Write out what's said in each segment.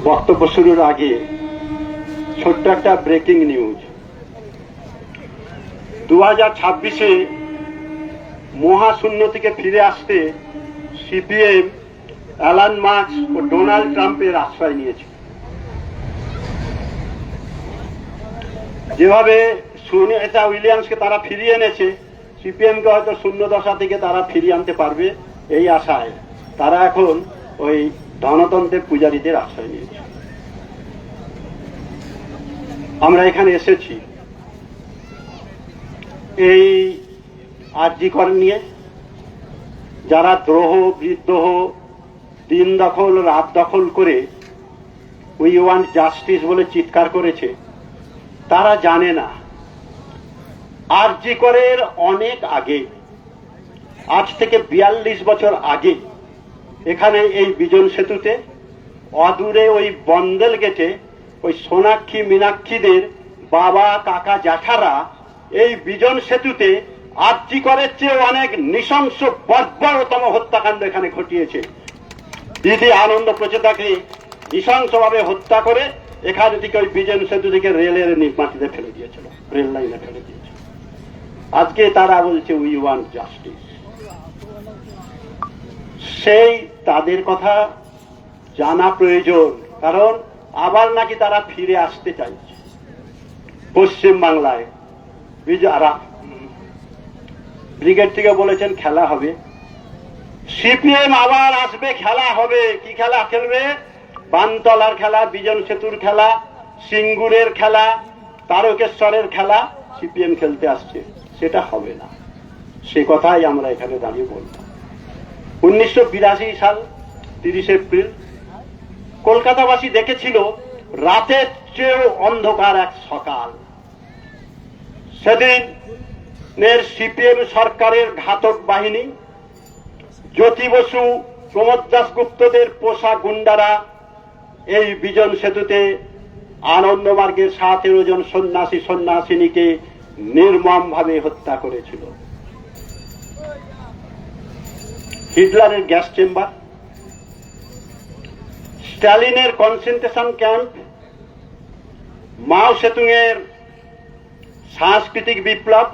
বক্তব্য শুরুর আগে ছোট্ট একটা ব্রেকিং নিউজ। 2026-এ মহাশূন্য থেকে ফিরে আসতে সিপিএম অ্যালান মার্কস ও ডোনাল্ড ট্রাম্পের আশ্রয় নিয়েছে। যেভাবে সুনিতা উইলিয়ামসকে তারা ফিরিয়ে এনেছে, সিপিএমকে হয়তো শূন্য দশা থেকে তারা ফিরিয়ে আনতে পারবে এই আশায় তারা এখন ওই ধনতন্ত্রের পূজারীদের আশ্রয় নিয়েছে। আমরা এখানে এসেছি এই আরজি কর নিয়ে, যারা দ্রোহ বিদ্রোহ দিন দখল রাত দখল করে উই ওয়ান্ট জাস্টিস বলে চিৎকার করেছে, তারা জানে না আরজি করের অনেক আগে, আজ থেকে 42 বছর আগে এখানে এই বিজন সেতুতে অদূরে ওই বন্দল গেটে ওই সোনাক্ষী মীনাক্ষীদের বাবা কাকা জ্যাঠারা এই বিজন সেতুতে আরজি করের চেয়ে অনেক নৃশংস বর্বরতম হত্যাকাণ্ড এখানে ঘটিয়েছে। দিদি আনন্দ প্রচেতাকে নৃশংসভাবে হত্যা করে এখান থেকে ওই বিজন সেতু থেকে রেলের মাটিতে ফেলে দিয়েছিল, রেল লাইনে ফেলে দিয়েছিল। আজকে তারা বলছে উই ওয়ান্ট জাস্টিস। সেই তাদের কথা জানা প্রয়োজন, কারণ আবার নাকি তারা ফিরে আসতে চাইছে পশ্চিম বাংলায়। ব্রিগেড থেকে বলেছেন খেলা হবে, সিপিএম আবার আসবে, খেলা হবে। কি খেলা খেলবে? বানতলার খেলা, বিজন সেতুর খেলা, সিঙ্গুরের খেলা, তারকেশ্বরের খেলা সিপিএম খেলতে আসছে। সেটা হবে না, সে কথাই আমরা এখানে দাঁড়িয়ে বললাম। 1982 সাল 30 এপ্রিল কলকাতাবাসী দেখেছিল রাতের চেয়েও অন্ধকার এক সকাল। সেদিনের সিপিএম সরকারের ঘাতক বাহিনী জ্যোতি বসু, প্রমোদ দাশগুপ্তদের পোষা গুন্ডারা এই বিজন সেতুতে আনন্দমার্গের 17 জন সন্ন্যাসী সন্ন্যাসিনীকে নির্মম ভাবে হত্যা করেছিল। হিটলারের গ্যাস চেম্বার, স্ট্যালিনের কনসেন্ট্রেশন ক্যাম্প, মাও সেতুংয়ের সাংস্কৃতিক বিপ্লব,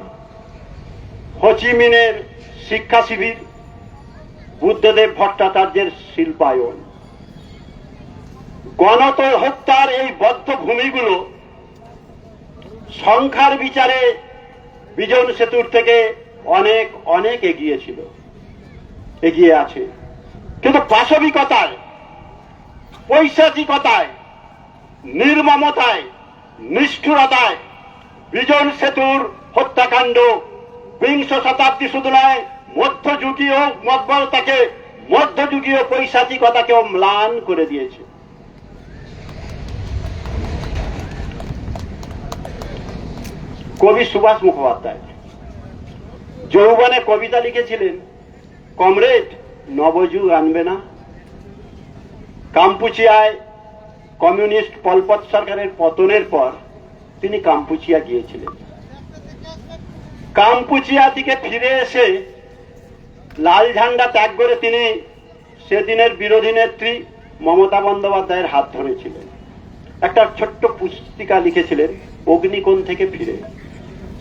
হোচিমিনের শিক্ষা শিবির, বুদ্ধদেব ভট্টাচার্যের শিল্পায়ন, গণহত্যার এই বদ্ধ ভূমিগুলো সংখ্যার বিচারে বিজন সেতুর থেকে অনেক অনেক এগিয়েছিল, এগিয়ে আছে। কিন্তু পাশবিকতায়, পৈশাচিকতায়, নির্মমতায়, নিষ্ঠুরতায় বিজন সেতুর হত্যাকাণ্ড বিংশ শতাব্দী শুধু নয়, মধ্যযুগীয় মতবলতাকে, মধ্যযুগীয় পৈশাচিকতাকেও ম্লান করে দিয়েছে। কবি সুভাষ মুখোপাধ্যায় যৌবনে কবিতা লিখেছিলেন, কমরেড নবযুগ আনবে না। কাম্পুচিয়ায় কমিউনিস্ট পলপত সরকারের পতনের পর তিনি কাম্পুচিয়া গিয়েছিলেন। কাম্পুচিয়া থেকে ফিরে এসে লাল ঝান্ডা ত্যাগ করে তিনি সেদিনের বিরোধী নেত্রী মমতা বন্দ্যোপাধ্যায়ের হাত ধরেছিলেন। একটা ছোট্ট পুস্তিকা লিখেছিলেন, অগ্নিকোণ থেকে ফিরে।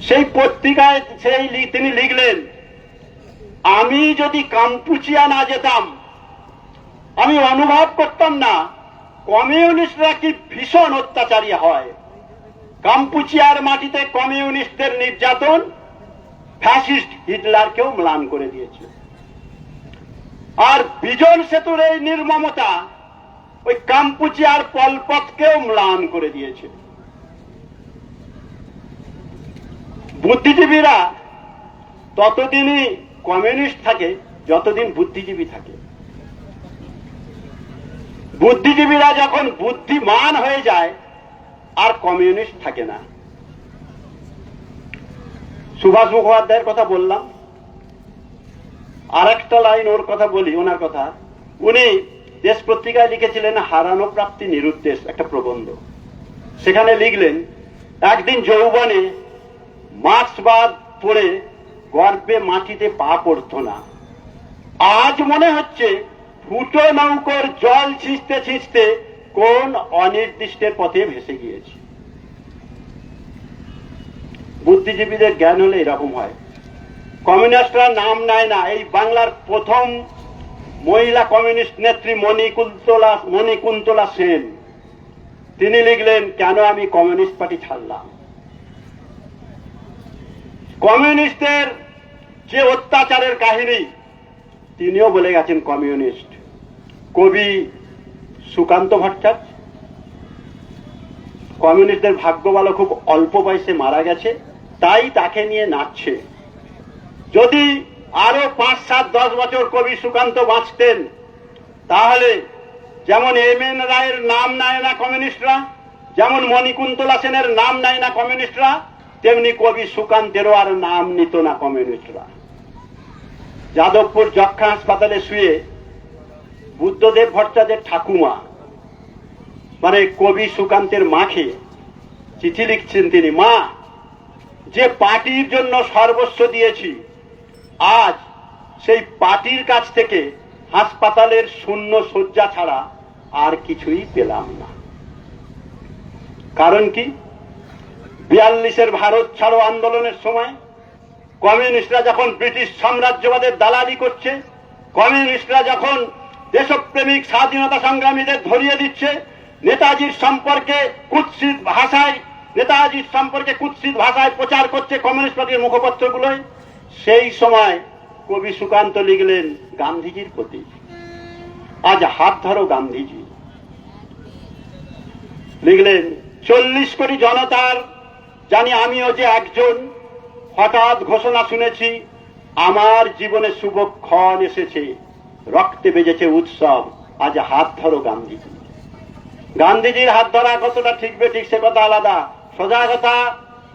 সেই পত্রিকায় তিনি লিখলেন, আমি যদি কাম্পুচিয়া না যেতাম আমি অনুভব করতাম না কমিউনিস্টরা কি ভীষণ অত্যাচারী হয়। কাম্পুচিয়ার মাটিতে কমিউনিস্টদের নির্যাতন ফ্যাসিস্ট হিটলারকেও ম্লান করে দিয়েছে। আর বিজন সেতুর এই নির্মমতা ওই কাম্পুচিয়ার পলপতকেও ম্লান করে দিয়েছে। বুদ্ধিজীবীরা ততদিনই কমিউনিস্ট থাকে যতদিন বুদ্ধিজীবী থাকে। বুদ্ধিজীবীরা যখন বুদ্ধিমান হয়ে যায় আর কমিউনিস্ট থাকে না। সুভাষ মুখোপাধ্যায়ের কথা বললাম, আর একটা লাইন ওর কথা বলি, ওনার কথা। উনি দেশ পত্রিকায় লিখেছিলেন হারানো প্রাপ্তি নিরুদ্দেশ, একটা প্রবন্ধ। সেখানে লিখলেন, একদিন যৌবনে মার্ক্সবাদ পড়ে গর্বে মাটিতে পা পড়ত না, আজ মনে হচ্ছে ফুটো নৌকোর জল ছিঁচতে ছিঁচতে কোন অনির্দিষ্টের পথে ভেসে গিয়েছি। বুদ্ধিজীবীদের জ্ঞান হলে এরকম হয়। কমিউনিস্টরা নাম নেয় না। এই বাংলার প্রথম মহিলা কমিউনিস্ট নেত্রী মণিকুন্তলা সেন, তিনি লিখলেন, কেন আমি কমিউনিস্ট পার্টি ছাড়লাম। কমিউনিস্টদের যে অত্যাচারের কাহিনী তিনিও বলে গেছেন কমিউনিস্ট। কবি সুকান্ত ভট্টাচার্য, কমিউনিস্টদের ভাগ্য ভালো, খুব অল্প বয়সে মারা গেছে, তাই তাকে নিয়ে নাচছে। যদি আরো 5, 7, 10 বছর কবি সুকান্ত বাঁচতেন, তাহলে যেমন এম.এন. রায়ের নাম নেয় না কমিউনিস্টরা, যেমন মণিকুন্তলা সেনের নাম নেয় না কমিউনিস্টরা, তেমনি কবি সুকান্তেরও আর নাম নিত না কমিউনিস্টরা। যাদবপুর যক্ষা হাসপাতালে শুয়ে বুদ্ধদেব ভট্টাচার্যের ঠাকুমা, মানে কবি সুকান্তের মাকে চিঠি লিখছেন তিনি, মা, যে পার্টির জন্য সর্বস্ব দিয়েছি, আজ সেই পার্টির কাছ থেকে হাসপাতালের শূন্য শয্যা ছাড়া আর কিছুই পেলাম না। কারণ কি? 42-এর ভারত ছাড়ো আন্দোলনের সময় কমিউনিস্টরা যখন ব্রিটিশ সাম্রাজ্যবাদের দালালি করছে, কমিউনিস্টরা যখন দেশপ্রেমিক স্বাধীনতা সংগ্রামীদের ধরিয়ে দিচ্ছে, নেতাজির সম্পর্কে কুৎসিত ভাষায় প্রচার করছে কমিউনিস্ট পার্টির মুখপত্রগুলোয়, সেই সময় কবি সুকান্ত লিখলেন গান্ধীজির প্রতি, আজ হাত ধরো গান্ধীজি। লিখলেন, 40 কোটি জনতার জানি আমিও যে একজন, হঠাৎ ঘোষণা শুনেছি আমার জীবনে শুভক্ষণ এসেছে, রক্তে বেজেছে উৎসব, আজ হাত ধরো গান্ধীজি। গান্ধীজির হাত ধরা কতটা ঠিক বেঠিক সে কথা আলাদা। সোজা কথা,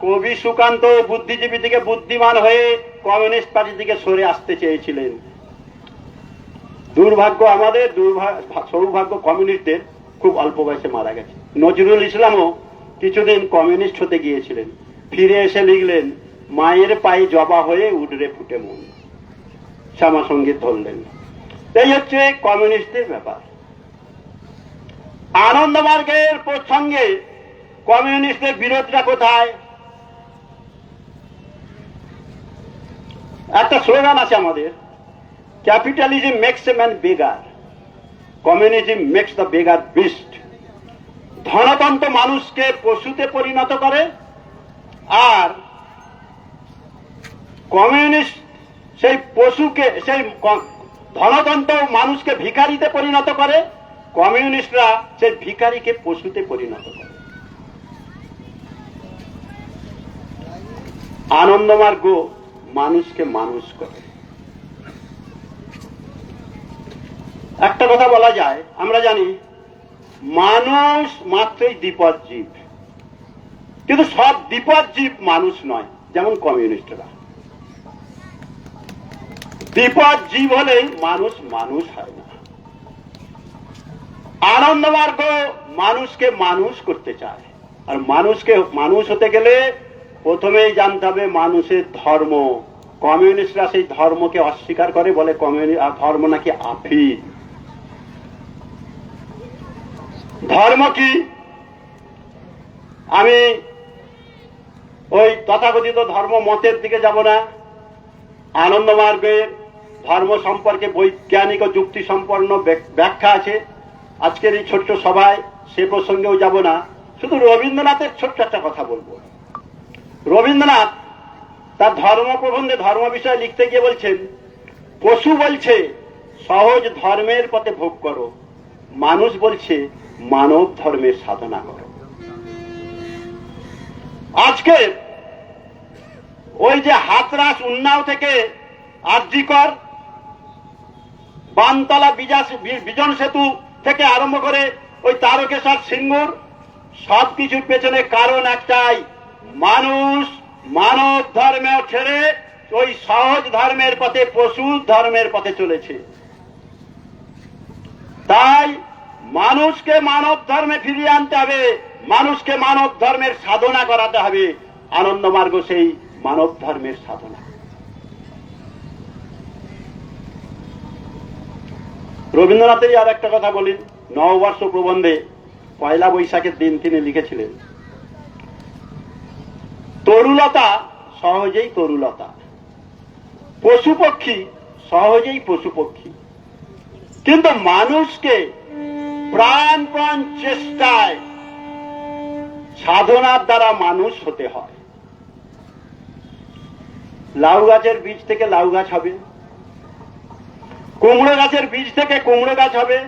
কবি সুকান্ত বুদ্ধিজীবী থেকে বুদ্ধিমান হয়ে কমিউনিস্ট পার্টি থেকে সরে আসতে চেয়েছিলেন। দুর্ভাগ্য আমাদের, সৌভাগ্য কমিউনিস্টদের, খুব অল্প বয়সে মারা গেছে। নজরুল ইসলামও কিছুদিন কমিউনিস্ট হতে গিয়েছিলেন, ফিরে এসে লিখলেন, মায়ের পায়ে জবা হয়ে উডরে ফুটে মন, শ্যামা সঙ্গীত ধরলেন। এই হচ্ছে কমিউনিস্টদের ব্যাপার। আনন্দমার্গের প্রসঙ্গে কমিউনিস্টদের বিরোধটা কোথায়? একটা স্লোগান আছে আমাদের, capitalism makes a man beggar, communism makes the beggar beast. ধনতন্ত্র মানুষকে পশুতে পরিণত করে, আর কমিউনিস্ট সেই পশুকে, সেই ধনতন্ত্র মানুষকে ভিখারিতে পরিণত করে, কমিউনিস্টরা সেই ভিখারিকে পশুতে পরিণত করে। আনন্দমার্গ মানুষকে মানুষ করে। একটা কথা বলা যায়, আমরা জানি মানুষ মাত্রই দ্বিপদ জীব, কিন্তু সব দ্বিপদ জীব মানুষ নয়। যেমন কমিউনিস্টরা দ্বিপদ জীব হলেই মানুষ মানুষ হয় না। আনন্দমার্গ মানুষকে মানুষ করতে চায়, আর মানুষকে মানুষ হতে গেলে প্রথমেই জানতে হবে মানুষের ধর্ম। কমিউনিস্টরা সেই ধর্মকে অস্বীকার করে, বলে ধর্ম নাকি আফিম। ধর্ম কি? আমি ওই তথাকথিত ধর্ম মতের দিকে যাব না। আনন্দমার্গের ধর্ম সম্পর্কে বৈজ্ঞানিক ও যুক্তি সম্পন্ন ব্যাখ্যা আছে। আজকের এই ছোট্ট সভায় সে প্রসঙ্গেও যাব না, শুধু রবীন্দ্রনাথের ছোট্ট একটা কথা বলবো। রবীন্দ্রনাথ তার ধর্ম প্রবন্ধে ধর্ম বিষয়ে লিখতে গিয়ে বলছেন, পশু বলছে সহজ ধর্মের পথে ভোগ করো, মানুষ বলছে মানব ধর্মের সাধনা করো। আজকে ওই যে হাতরাস, উন্নাও থেকে আরজিকর, বানতলা, বিজন সেতু থেকে আরম্ভ করে ওই তারকেশ্বর, সিঙ্গুর, সবকিছুর পেছনে কারণ একটাই, মানুষ মানব ধর্ম ছেড়ে ওই সহজ ধর্মের পথে, পশু ধর্মের পথে চলেছে। তাই মানুষকে মানব ধর্মে ফিরিয়ে আনতে হবে, মানুষকে মানব ধর্মের সাধনা করাতে হবে। আনন্দমার্গ সেই মানব ধর্মের সাধনা। রবীন্দ্রনাথেরই আর একটা কথা বলি, নববর্ষ প্রবন্ধে পয়লা বৈশাখের দিন তিনি লিখেছিলেন, তরুলতা সহজেই তরুলতা, পশু পক্ষী সহজেই পশু পক্ষী, কিন্তু মানুষকে প্রাণ চেষ্টায় সাধনার দ্বারা মানুষ হতে হয়। লাউ গাছের বীজ থেকে লাউ গাছ হবে, কুমড়ো গাছের বীজ থেকে কুমড়ো গাছ হবে,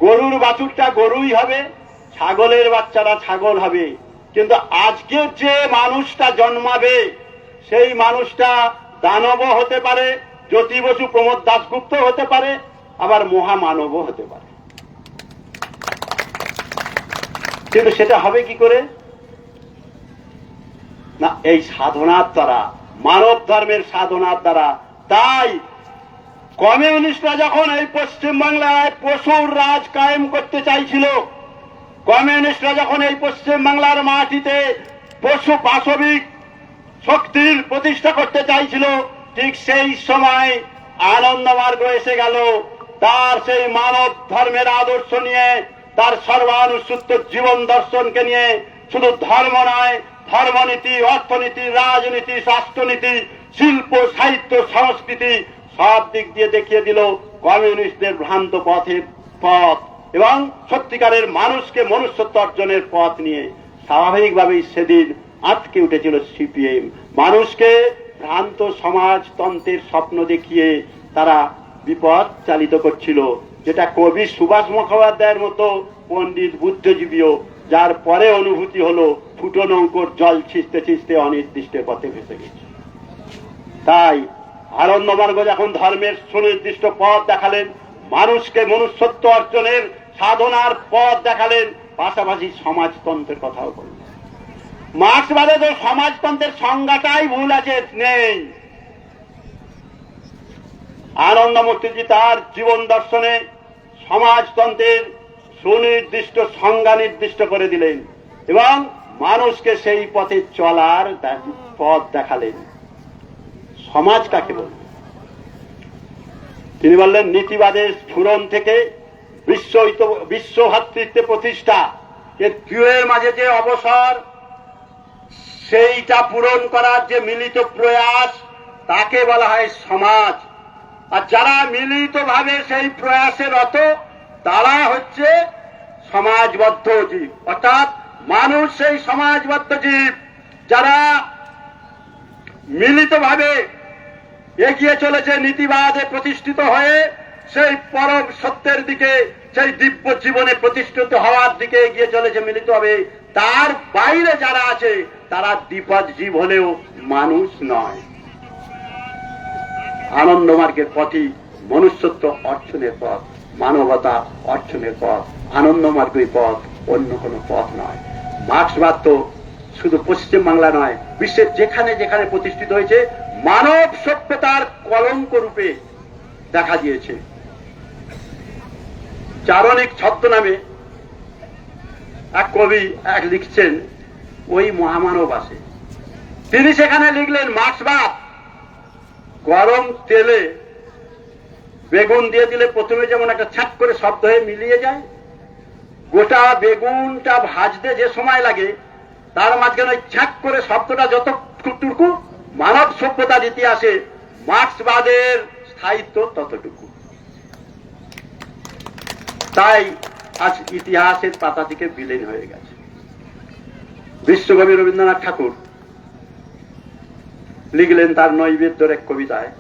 গরুর বাছুরটা গরুই হবে, ছাগলের বাচ্চারা ছাগল হবে। কিন্তু আজকে যে মানুষটা জন্মাবে সেই মানুষটা দানব হতে পারে, জ্যোতি বসু প্রমোদ দাশগুপ্ত হতে পারে, আবার মহামানবও হতে পারে। কিন্তু সেটা হবে কি করে? না, এই সাধনার দ্বারা, মানব ধর্মের সাধনার দ্বারা। তাই কমিউনিস্টরা যখন এই পশ্চিমবাংলায় পশুর রাজ কায়েম করতে চাইছিল, কমিউনিস্টরা যখন এই পশ্চিমবাংলার মাটিতে পশু পাশবিক শক্তির প্রতিষ্ঠা করতে চাইছিল, ঠিক সেই সময় আনন্দমার্গ এসে গেল। তার সেই মানব ধর্মের আদর্শ নিয়ে, তার সর্বানুসূত জীবন দর্শনকে নিয়ে, শুধু ধর্ম নয়, ধর্মনীতি, অর্থনীতি, রাজনীতি, রাষ্ট্রনীতি, শিল্প, সাহিত্য, সংস্কৃতি সব দিক দিয়ে দেখিয়ে দিল কমিউনিস্টদের ভ্রান্ত পথের পথ এবং সত্যিকারের মানুষকে মনুষ্যত্ব অর্জনের পথ নিয়ে। স্বাভাবিকভাবেই সেদিন আটকে উঠেছিল সিপিএম। মানুষকে ভ্রান্ত সমাজতন্ত্রের স্বপ্ন দেখিয়ে তারা বিপদ চালিত করছিল, যেটা কবি সুভাষ মুখোপাধ্যায়ের মতো পণ্ডিত বুদ্ধিজীবীও, যার পরে অনুভূতি হলো ফুটো নৌকোর জল ছিঁচতে ছিঁচতে অনির্দিষ্ট পথে ভেসে গেছে। তাই আনন্দমার্গ যখন ধর্মের সুনির্দিষ্ট পথ দেখালেন, মানুষকে মনুষ্যত্ব অর্জনের সাধনার পথ দেখালেন, পাশাপাশি সমাজতন্ত্রের কথাও বললেন। মার্ক্সবাদে তো সমাজতন্ত্রের সংজ্ঞাটাই ভুল আছে, নেই। আনন্দমূর্তিজি তার জীবন দর্শনে সমাজতন্ত্রের সুনির্দিষ্ট সংজ্ঞা নির্দিষ্ট করে দিলেন এবং মানুষকে সেই পথে চলার পথ দেখালেন। সমাজ কাকে বলে? তিনি বললেন, নীতিবাদের স্ফুরণ থেকে বিশ্ব ভাতৃত্বে প্রতিষ্ঠা, এর দুয়ের মাঝে যে অবসর, সেইটা পূরণ করার যে মিলিত প্রয়াস, তাকে বলা হয় সমাজ। আর যারা মিলিতভাবে সেই প্রয়াসে রত, তারা হচ্ছে সমাজবদ্ধ জীব। অর্থাৎ মানুষ সেই সমাজবদ্ধ জীব, যারা মিলিতভাবে এগিয়ে চলেছে নীতিবাদে প্রতিষ্ঠিত হয়ে সেই পরম সত্যের দিকে, সেই দিব্য জীবনে প্রতিষ্ঠিত হওয়ার দিকে এগিয়ে চলেছে মিলিতভাবে। তার বাইরে যারা আছে তারা দ্বিপদ জীব হলেও মানুষ নয়। আনন্দমার্গের পথই মনুষ্যত্ব অর্জনের পথ, মানবতা অর্জনের পথ। আনন্দমার্গের পথ, অন্য কোনো পথ নয়। মার্ক্সবাদ তো শুধু পশ্চিমবাংলা নয়, বিশ্বের যেখানে যেখানে প্রতিষ্ঠিত হয়েছে মানব সভ্যতার কলঙ্ক রূপে দেখা দিয়েছে। চারণিক ছদ্মনামে এক কবি লিখছেন, ওই মহামানব আসে। তিনি সেখানে লিখলেন, মার্ক্সবাদ গরম তেলে বেগুন দিয়ে দিলে প্রথমে যেমন একটা ছাট করে শব্দ হয়ে মিলিয়ে যায়, গোটা বেগুনটা ভাজতে যে সময় লাগে তার মাঝখানে ওই ছাট করে শব্দটা যতটুকু, মানব সভ্যতার ইতিহাসে মার্ক্সবাদের স্থায়িত্ব ততটুকু। তাই আজ ইতিহাসের পাতা থেকে বিলীন হয়ে গেছে। বিশ্বকবি রবীন্দ্রনাথ ঠাকুর লিখলেন তার নৈবেদ্যের এক কবিতায়,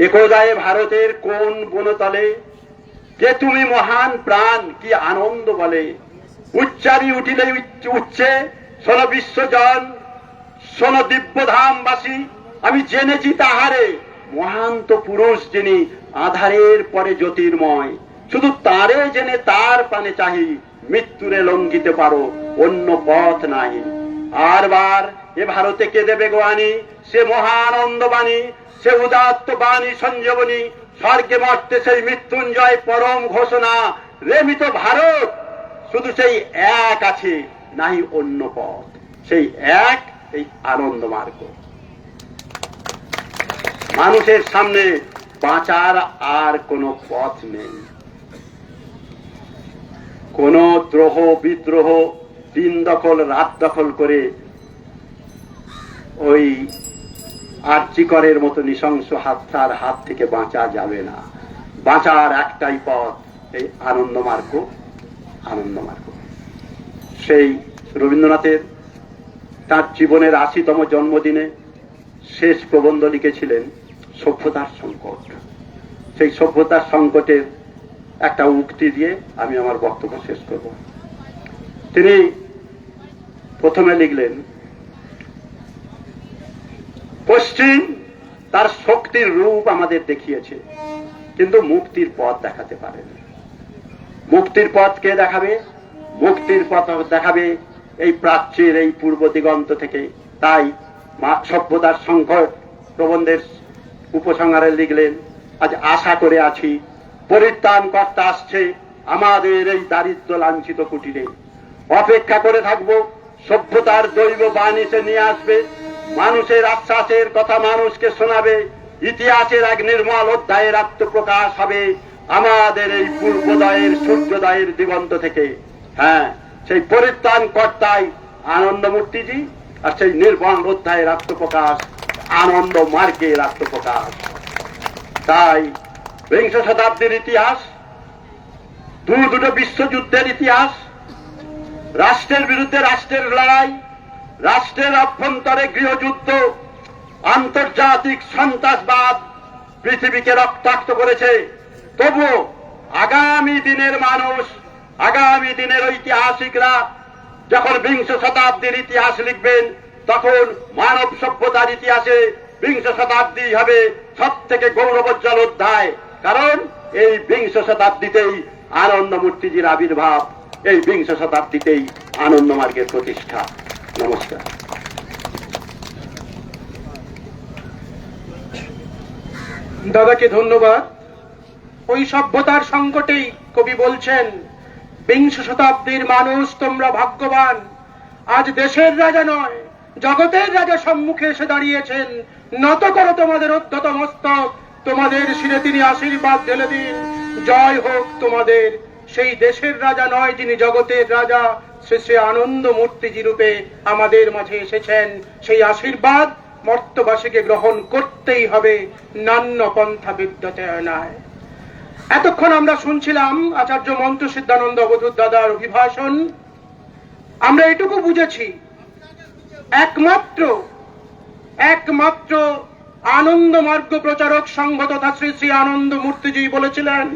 একদায়ে ভারতের কোন বনতলে যে তুমি মহান প্রাণ কি আনন্দ বলে, উচ্চারি উঠিলে উচ্চে শোনো বিশ্বজন, শোনো দিব্যধামবাসী, আমি জেনেছি তাহারে মহান্ত পুরুষ যিনি আধারের পরে জ্যোতির্ময়, শুধু তারে জেনে তার পানে চাহি, মৃত্যুরে লঙ্ঘিতে পারো অন্য পথ নাই। আর বার এ ভারতে কে দেবে গোয়ানি, সে মহানন্দ বাণী, সে উদাত্ত বাণী সঞ্জীবনী, স্বর্গে মর্তে সেই মৃত্যুঞ্জয় পরম ঘোষণা, রেমিত ভারত শুধু সেই এক আছে, নাই অন্য পথ। সেই এক এই আনন্দ মার্গ। মানুষের সামনে বাঁচার আর কোনো পথ নেই। কোন দ্রোহ বিদ্রোহ দিন দখল রাত দখল করে ওই আরজিকরের মতো নৃশংস হত্যার হাত থেকে বাঁচা যাবে না। বাঁচার একটাই পথ, এই আনন্দমার্গ। আনন্দমার্গ সেই রবীন্দ্রনাথের তার জীবনের ৮০তম জন্মদিনে শেষ প্রবন্ধ লিখেছিলেন সভ্যতার সংকট। সেই সভ্যতার সংকটের একটা উক্তি দিয়ে আমি আমার বক্তব্য শেষ করব। তিনি প্রথমে লিখলেন, পশ্চিম তার শক্তির রূপ আমাদের দেখিয়েছে, কিন্তু মুক্তির পথ দেখাতে পারেনি। মুক্তির পথ কে দেখাবে? মুক্তির পথ দেখাবে এই প্রাচ্যের এই পূর্ব দিগন্ত থেকে। তাই সভ্যতার সংকট প্রবন্ধের উপসংহারে লিখলেন, আজ আশা করে আছি পরিত্রাণ কর্তা আসছে আমাদের এই দারিদ্র লাঞ্ছিত কুটিরে। অপেক্ষা করে থাকবো, সভ্যতার দৈব বাণী সে নিয়ে আসবে, মানুষের আশ্বাসের কথা মানুষকে শোনাবে, ইতিহাসের এক নির্মল অধ্যায়ের আত্মপ্রকাশ হবে আমাদের এই পূর্বোদয়ের সূর্যোদয়ের দিগন্ত থেকে। হ্যাঁ, সেই পরিত্রাণ কর্তাই আনন্দমূর্তিজি, আর সেই নির্মল অধ্যায়ের আত্মপ্রকাশ আনন্দ মার্গের আত্মপ্রকাশ। তাই বিংশ শতাব্দীর ইতিহাস, দুটো বিশ্বযুদ্ধের ইতিহাস, রাষ্ট্রের বিরুদ্ধে রাষ্ট্রের লড়াই, রাষ্ট্রের অভ্যন্তরে গৃহযুদ্ধ, আন্তর্জাতিক সন্ত্রাসবাদ পৃথিবীকে রক্তাক্ত করেছে। তবুও আগামী দিনের মানুষ, আগামী দিনের ঐতিহাসিকরা যখন বিংশ শতাব্দীর ইতিহাস লিখবেন, তখন মানব সভ্যতার ইতিহাসে বিংশ শতাব্দী হবে সব থেকে গৌরবোজ্জ্বল অধ্যায়। কারণ এই বিংশ শতাব্দীতেই আনন্দমূর্তিজির আবির্ভাব, এই বিংশ শতাব্দীতেই আনন্দমার্গের প্রতিষ্ঠা। নমস্কার। দাদাকে ধন্যবাদ। ওই সভ্যতার সংকটেই কবি বলছেন, বিংশ শতাব্দীর মানুষ তোমরা ভাগ্যবান, আজ দেশের রাজা নয় জগতের রাজা সম্মুখে এসে দাঁড়িয়েছেন। নত করো তোমাদের উদ্ধত মস্তক, তোমাদের শিরে তিনি আশীর্বাদ ঢেলে দিন। জয় হোক তোমাদের। সেই দেশের রাজা নয়, যিনি জগতের রাজা, শ্রী আনন্দ মূর্তিজি রূপে আমাদের মাঝে এসেছেন। সেই আশীর্বাদ মর্তবাসীকে গ্রহণ করতেই হবে, নান্য পন্থা বিদ্যতে নয়। এতক্ষণ আমরা শুনছিলাম আচার্য মন্ত্র সিদ্ধানন্দ অবধূত দাদার অভিভাষণ। আমরা এটুকু বুঝেছি, একমাত্র আনন্দ মার্গ প্রচারক সংঘ তথা শ্রী শ্রী আনন্দ মূর্তিজি বলেছিলেন,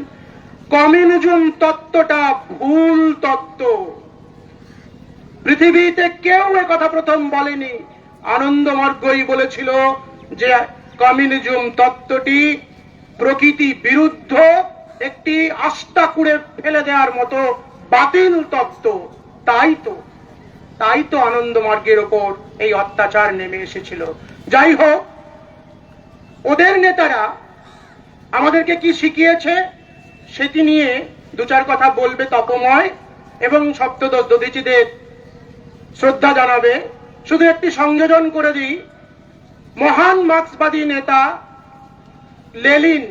কমিউনিজম তত্ত্বটা ভুল তত্ত্ব। পৃথিবীতে কেউ কথা প্রথম বলেনি, আনন্দ মার্গই বলেছিল যে কমিউনিজম তত্ত্বটি প্রকৃতি বিরুদ্ধ, একটি আস্থা কুড়ে ফেলে দেওয়ার মতো বাতিল তত্ত্ব। তাই তো আনন্দ মার্গের ওপর এই অত্যাচার নেমে এসেছিল। যাই হোক, ওদের নেতারা আমাদেরকে কি শিখিয়েছে সেটি নিয়ে দু চার কথা বলবে তপময় এবং সপ্তদশ দধিচিদের শ্রদ্ধা জানাবে। শুধু একটি সংযোজন করে দিই, মহান মার্ক্সবাদী নেতা লেনিন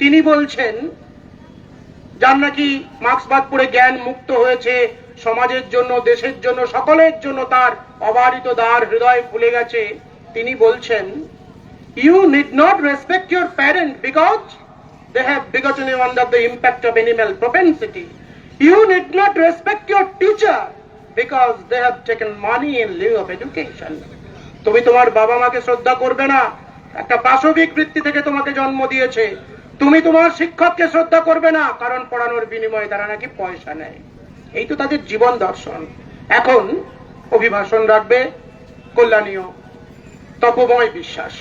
তিনি বলছেন, যার নাকি মার্ক্সবাদ পড়ে জ্ঞান মুক্ত হয়েছে, সমাজের জন্য, দেশের জন্য, সকলের জন্য তার অবারিত দ্বার হৃদয় খুলে গেছে। তিনি বলছেন, you need not respect your parent because they have begotten you under the impact of animal propensity. You need not respect your teacher because they have taken money in lieu of education. তুমি তোমার বাবা মাকে শ্রদ্ধা করবে না, একটা পাশবিক বৃত্তি থেকে তোমাকে জন্ম দিয়েছে। তুমি তোমার শিক্ষককে শ্রদ্ধা করবে না, কারণ পড়ানোর বিনিময়ে তারা নাকি পয়সা নেয়। এই তো তাদের জীবন দর্শন। এখন অভিভাষণ রাখবে কল্যাণীয় তপময় বিশ্বাস।